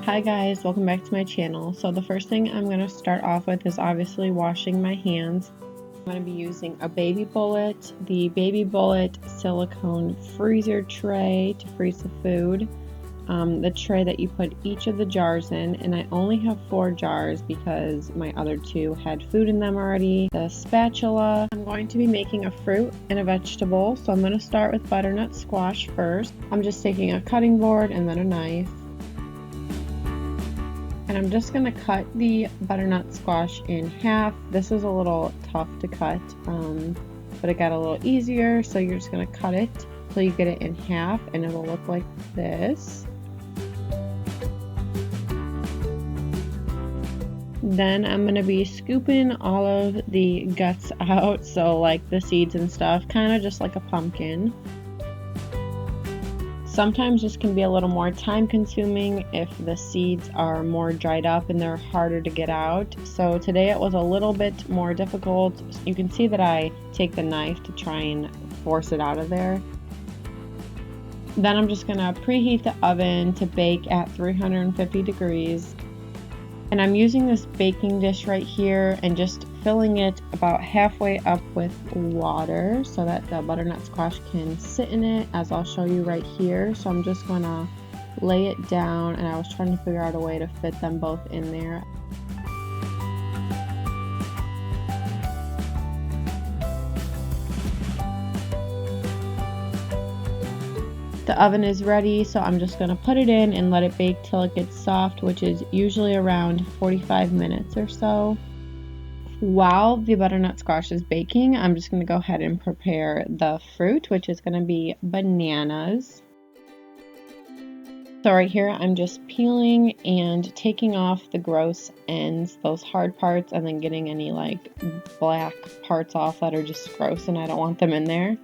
Hi guys, welcome back to my channel. So the first thing I'm going to start off with is obviously washing my hands. I'm going to be using a Baby Bullet, the Baby Bullet silicone freezer tray to freeze the food. The tray that you put each of the jars in, and I only have 4 jars because my other 2 had food in them already. The spatula. I'm going to be making a fruit and a vegetable, so I'm going to start with butternut squash first. I'm just taking a cutting board and then a knife. And I'm just going to cut the butternut squash in half. This is a little tough to cut, but it got a little easier, so you're just going to cut it until you get it in half, and it'll look like this. Then I'm going to be scooping all of the guts out, so like the seeds and stuff, kind of just like a pumpkin. Sometimes this can be a little more time consuming if the seeds are more dried up and they're harder to get out. So today it was a little bit more difficult. You can see that I take the knife to try and force it out of there. Then I'm just going to preheat the oven to bake at 350 degrees. And I'm using this baking dish right here and just filling it about halfway up with water so that the butternut squash can sit in it, as I'll show you right here. So I'm just going to lay it down, and I was trying to figure out a way to fit them both in there. The oven is ready, so I'm just going to put it in and let it bake till it gets soft, which is usually around 45 minutes or so. While the butternut squash is baking, I'm just going to go ahead and prepare the fruit, which is going to be bananas. So right here, I'm just peeling and taking off the gross ends, those hard parts, and then getting any like black parts off that are just gross and I don't want them in there.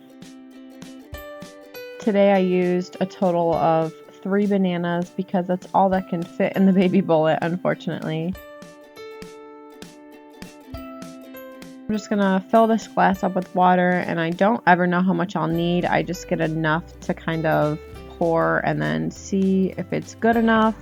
Today I used a total of 3 bananas because that's all that can fit in the Baby Bullet, unfortunately. I'm just gonna fill this glass up with water, and I don't ever know how much I'll need. I just get enough to kind of pour and then see if it's good enough.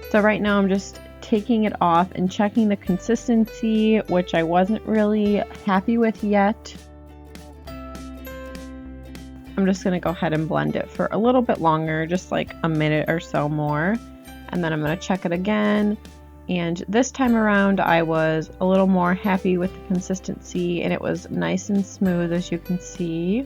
So right now I'm just taking it off and checking the consistency, which I wasn't really happy with yet. I'm just going to go ahead and blend it for a little bit longer, just like a minute or so more, and then I'm going to check it again. And this time around I was a little more happy with the consistency, and it was nice and smooth, as you can see.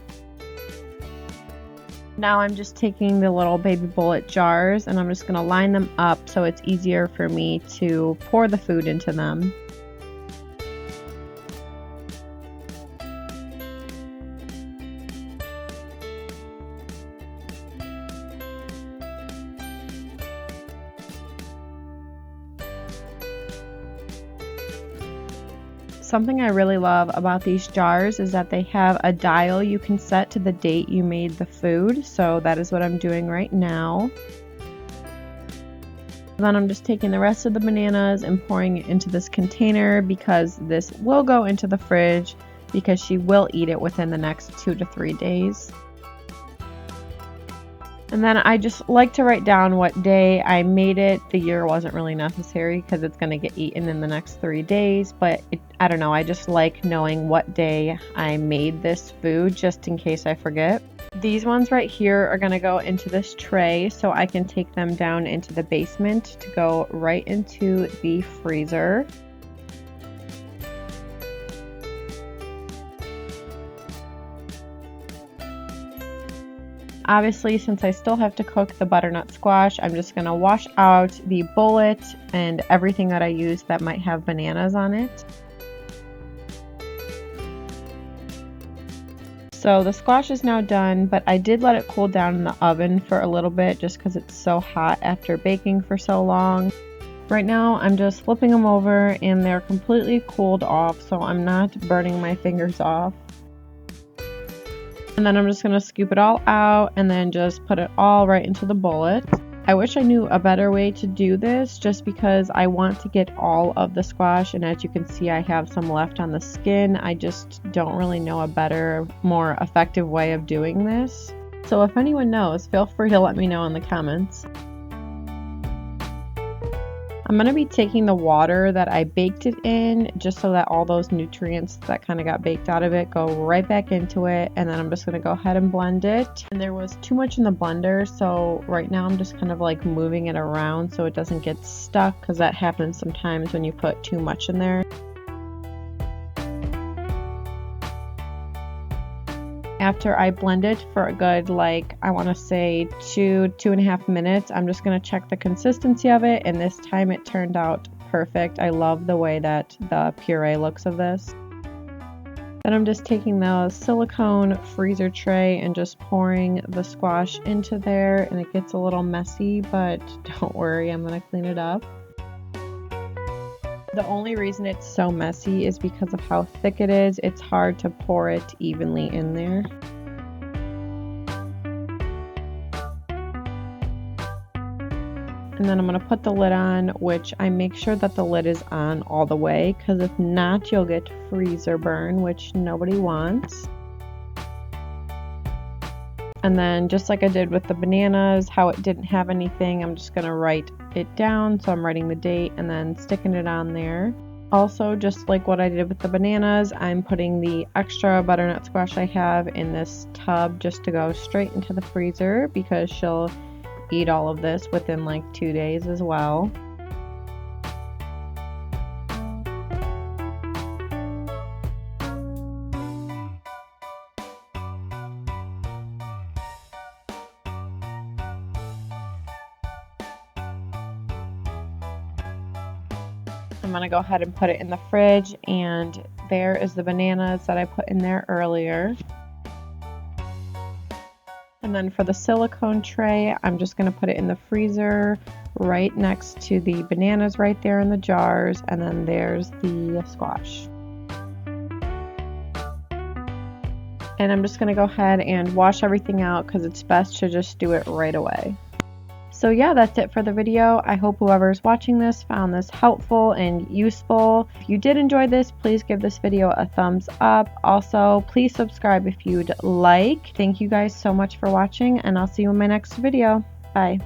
Now I'm just taking the little Baby Bullet jars and I'm just going to line them up so it's easier for me to pour the food into them. Something I really love about these jars is that they have a dial you can set to the date you made the food, so that is what I'm doing right now. Then I'm just taking the rest of the bananas and pouring it into this container because this will go into the fridge because she will eat it within the next 2 to 3 days. And then I just like to write down what day I made it. The year wasn't really necessary because it's going to get eaten in the next 3 days, but I don't know, I just like knowing what day I made this food just in case I forget. These ones right here are going to go into this tray so I can take them down into the basement to go right into the freezer. Obviously, since I still have to cook the butternut squash, I'm just going to wash out the bullet and everything that I use that might have bananas on it. So the squash is now done, but I did let it cool down in the oven for a little bit just because it's so hot after baking for so long. Right now I'm just flipping them over and they're completely cooled off, so I'm not burning my fingers off. And then I'm just going to scoop it all out and then just put it all right into the bullet. I wish I knew a better way to do this just because I want to get all of the squash, and as you can see I have some left on the skin. I just don't really know a better, more effective way of doing this. So if anyone knows, feel free to let me know in the comments. I'm going to be taking the water that I baked it in just so that all those nutrients that kind of got baked out of it go right back into it, and then I'm just going to go ahead and blend it. And there was too much in the blender, so right now I'm just kind of like moving it around so it doesn't get stuck, because that happens sometimes when you put too much in there. After I blend it for a good, like, I want to say 2.5 minutes, I'm just going to check the consistency of it, and this time it turned out perfect. I love the way that the puree looks of this. Then I'm just taking the silicone freezer tray and just pouring the squash into there, and it gets a little messy, but don't worry, I'm going to clean it up. The only reason it's so messy is because of how thick it is. It's hard to pour it evenly in there. And then I'm going to put the lid on, which I make sure that the lid is on all the way, because if not, you'll get freezer burn, which nobody wants. And then just like I did with the bananas, how it didn't have anything, I'm just going to write it down. So I'm writing the date and then sticking it on there. Also, just like what I did with the bananas, I'm putting the extra butternut squash I have in this tub just to go straight into the freezer, because she'll eat all of this within like 2 days as well. I'm going to go ahead and put it in the fridge, and there is the bananas that I put in there earlier. And then for the silicone tray, I'm just going to put it in the freezer right next to the bananas right there in the jars, and then there's the squash. And I'm just going to go ahead and wash everything out, because it's best to just do it right away. So yeah, that's it for the video. I hope whoever's watching this found this helpful and useful. If you did enjoy this, please give this video a thumbs up. Also, please subscribe if you'd like. Thank you guys so much for watching, and I'll see you in my next video. Bye.